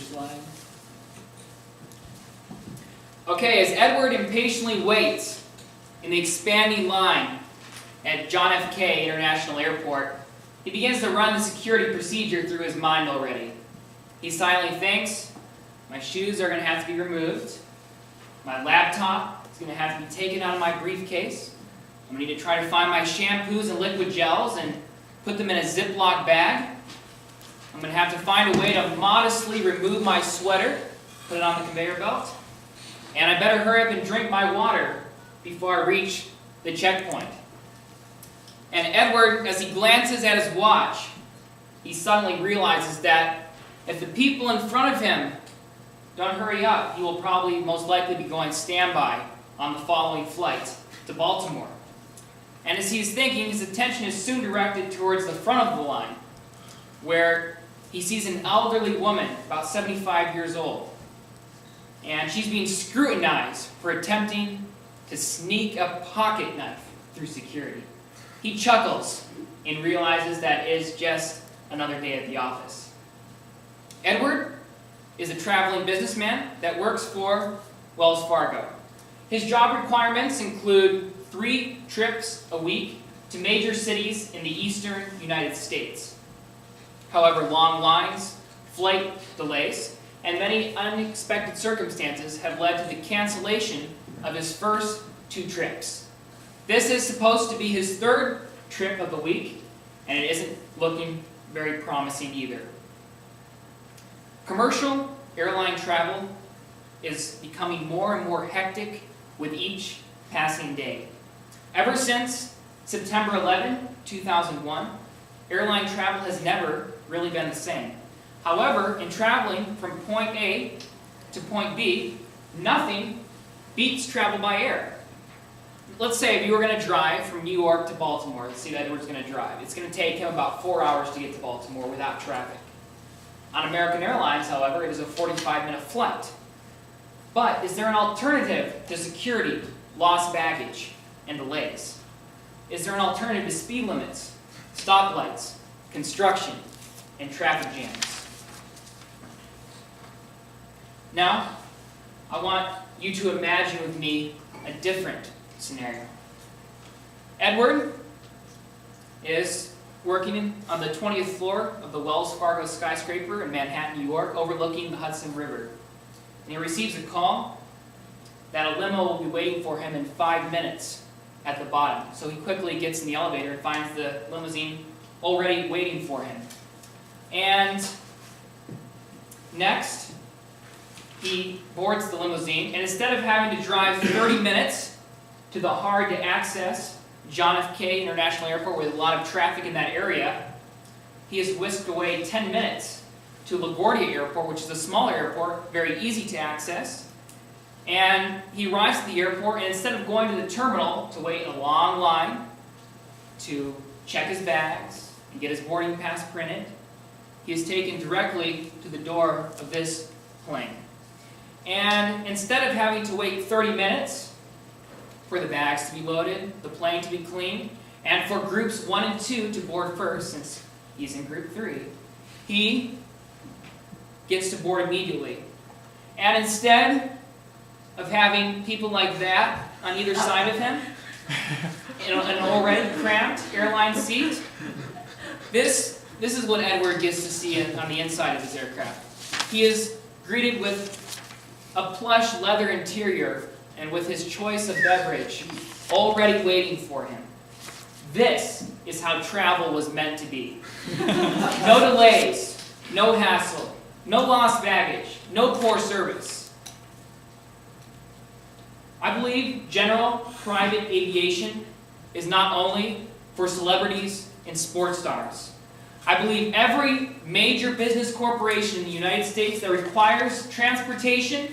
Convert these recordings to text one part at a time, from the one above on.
slide. Okay, as Edward impatiently waits in the expanding line at John F. K. International Airport, he begins to run the security procedure through his mind already. He silently thinks, my shoes are going to have to be removed. My laptop is going to have to be taken out of my briefcase. I'm going to need to try to find my shampoos and liquid gels and put them in a Ziploc bag. I'm going to have to find a way to modestly remove my sweater, put it on the conveyor belt. And I better hurry up and drink my water before I reach the checkpoint. And Edward, as he glances at his watch, he suddenly realizes that if the people in front of him don't hurry up, he will probably most likely be going standby on the following flight to Baltimore. And as he's thinking, his attention is soon directed towards the front of the line, where he sees an elderly woman, about 75 years old. And she's being scrutinized for attempting to sneak a pocket knife through security. He chuckles and realizes that it is just another day at the office. Edward is a traveling businessman that works for Wells Fargo. His job requirements include 3 trips a week to major cities in the eastern United States. However, long lines, flight delays, and many unexpected circumstances have led to the cancellation of his first 2 trips. This is supposed to be his 3rd trip of the week, and it isn't looking very promising either. Commercial airline travel is becoming more and more hectic with each passing day. Ever since September 11, 2001, airline travel has never really been the same. However, in traveling from point A to point B, nothing beats travel by air. Let's say if you were going to drive from New York to Baltimore, let's see that Edward's going to drive. It's going to take him about 4 hours to get to Baltimore without traffic. On American Airlines, however, it is a 45-minute flight. But is there an alternative to security, lost baggage, and delays? Is there an alternative to speed limits, stoplights, construction, and traffic jams? Now, I want you to imagine with me a different scenario. Edward is working on the 20th floor of the Wells Fargo skyscraper in Manhattan, New York, overlooking the Hudson River. And he receives a call that a limo will be waiting for him in 5 minutes at the bottom. So he quickly gets in the elevator and finds the limousine already waiting for him. And next, he boards the limousine, and instead of having to drive 30 minutes to the hard-to-access John F. K. International Airport with a lot of traffic in that area, he is whisked away 10 minutes to LaGuardia Airport, which is a smaller airport, very easy to access. And he arrives at the airport, and instead of going to the terminal to wait in a long line to check his bags and get his boarding pass printed, he is taken directly to the door of this plane. And instead of having to wait 30 minutes for the bags to be loaded, the plane to be cleaned, and for groups 1 and 2 to board first, since he's in group 3, he gets to board immediately. And instead of having people like that on either side of him, in an already cramped airline seat, this is what Edward gets to see on the inside of his aircraft. He is greeted with a plush leather interior and with his choice of beverage already waiting for him. This is how travel was meant to be. No delays, no hassle, no lost baggage, no poor service. I believe general private aviation is not only for celebrities and sports stars. I believe every major business corporation in the United States that requires transportation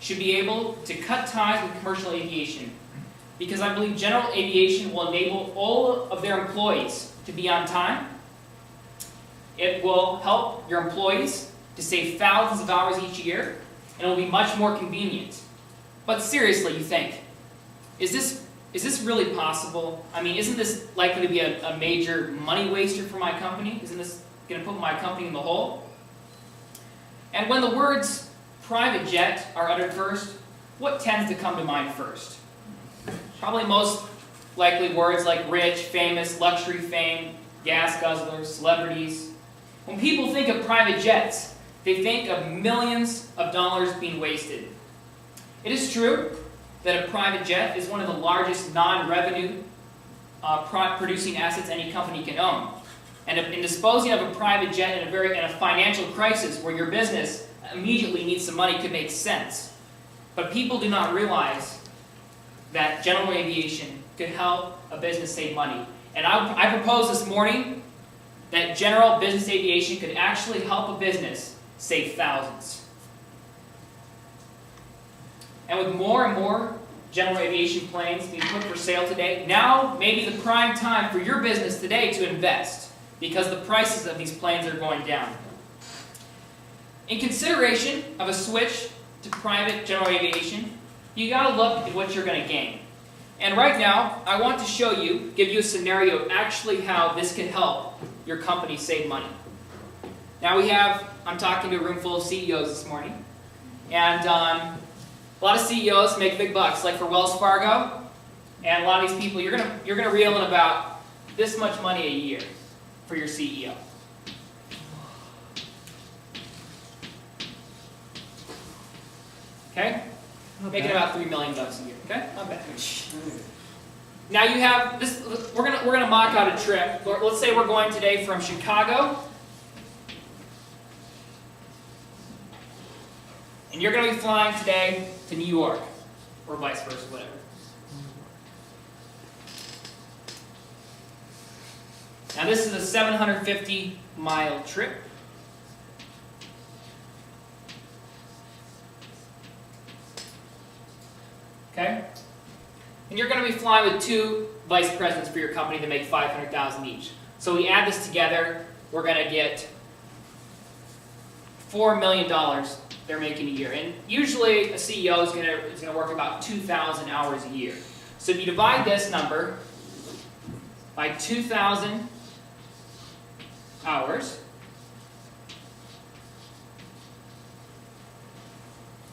should be able to cut ties with commercial aviation, because I believe general aviation will enable all of their employees to be on time. It will help your employees to save thousands of hours each year, and it will be much more convenient. But seriously, you think, is this really possible? I mean, isn't this likely to be a major money waster for my company? Isn't this going to put my company in the hole? And when the words private jet are uttered first, what tends to come to mind first? Probably most likely words like rich, famous, luxury, fame, gas guzzlers, celebrities. When people think of private jets, they think of millions of dollars being wasted. It is true that a private jet is one of the largest non-revenue producing assets any company can own. And in disposing of a private jet in a financial crisis where your business immediately needs some money could make sense. But people do not realize that general aviation could help a business save money. And I propose this morning that general business aviation could actually help a business save thousands. And with more and more general aviation planes being put for sale today, now may be the prime time for your business today to invest, because the prices of these planes are going down. In consideration of a switch to private general aviation, you got to look at what you're going to gain. And right now, I want to show you, give you a scenario of actually how this can help your company save money. Now I'm talking to a room full of CEOs this morning, and a lot of CEOs make big bucks, like for Wells Fargo, and a lot of these people, you're gonna reel in about this much money a year for your CEO. Okay? Making about $3 million a year. Okay? Not bad. Now you have this. We're gonna mock out a trip. Let's say we're going today from Chicago, and you're gonna be flying today to New York, or vice versa, whatever. Now this is a 750-mile trip. Okay? And you're going to be flying with two vice presidents for your company that make $500,000 each. So we add this together, we're going to get $4 million they're making a year. And usually a CEO is going to work about 2,000 hours a year. So if you divide this number by 2,000 hours,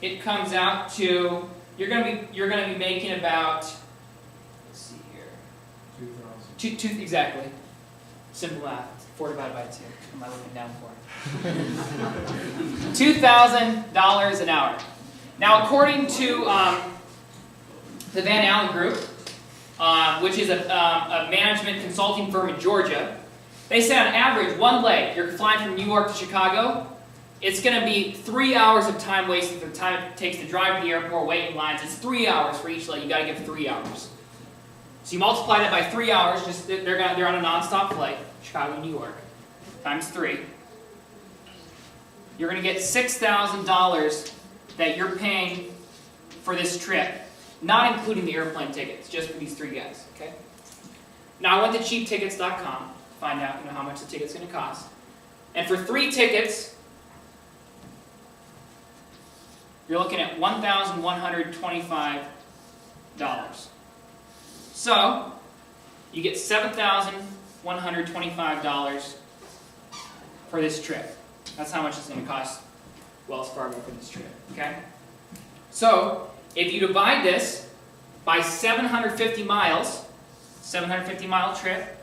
it comes out to you're going to be making about, let's see here, 2,000. Exactly. Simple math. 4 divided by 2. What am I looking down for? $2,000 an hour. Now, according to the Van Allen Group, which is a management consulting firm in Georgia, they say on average, one leg, you're flying from New York to Chicago, it's going to be 3 hours of time wasted for the time it takes to drive to the airport, wait in lines. It's 3 hours for each leg. You've got to give 3 hours. So you multiply that by 3 hours, just they're on a non-stop flight, Chicago, New York, times 3. You're going to get $6,000 that you're paying for this trip, not including the airplane tickets, just for these 3 guys. Okay? Now I went to cheaptickets.com to find out how much the ticket's going to cost. And for 3 tickets, you're looking at $1,125. So, you get $7,125 for this trip. That's how much it's going to cost Wells Fargo for this trip. Okay? So, if you divide this by 750 miles, 750-mile trip,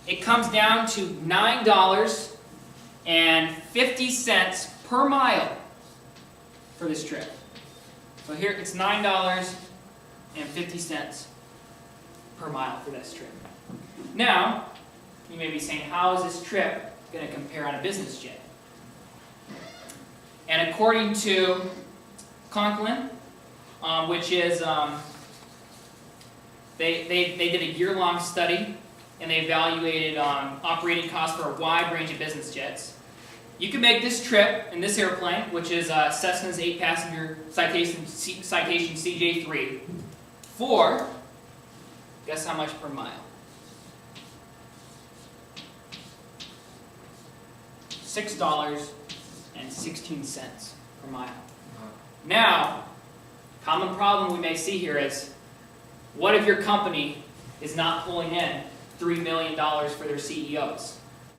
it comes down to $9.50 per mile for this trip. So here it's $9.50 per mile for this trip. Now, you may be saying, how is this trip going to compare on a business jet? And according to Conklin, which is, they did a year-long study, and they evaluated operating costs for a wide range of business jets. You can make this trip in this airplane, which is Cessna's 8-passenger Citation CJ3, for, guess how much per mile? $6.16 per mile. Now, common problem we may see here is, what if your company is not pulling in $3 million for their CEOs?